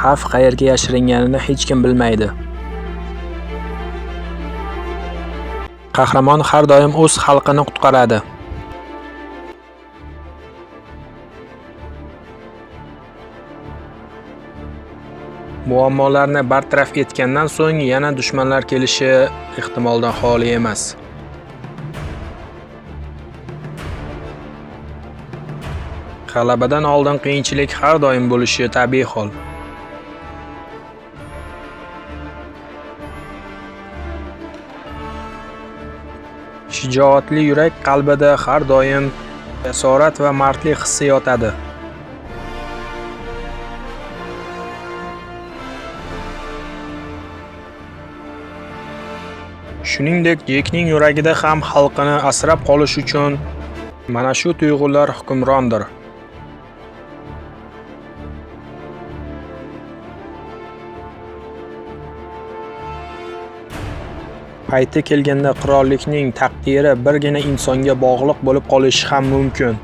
Xavf qayerga yashiringanini hech kim bilmaydi. Qahramon har doim o'z xalqini qutqaradi. Muammolarni bartaraf etgandan so'ng yana dushmanlar kelishi ehtimoldan xoli emas. G'alabadan oldin qiyinchilik har doim bo'lishi tabiiy hol. Shijoatli yurak qalbida har doim jasorat va mardlik hissi yotadi. Shuningdek, Jekning yuragida ham xalqini asrab qolish uchun mana shu tuyg'ular hukmrondir. Payti kelganda qirollikning taqdiri birgina insonga bog'liq bo'lib qolishi ham mumkin.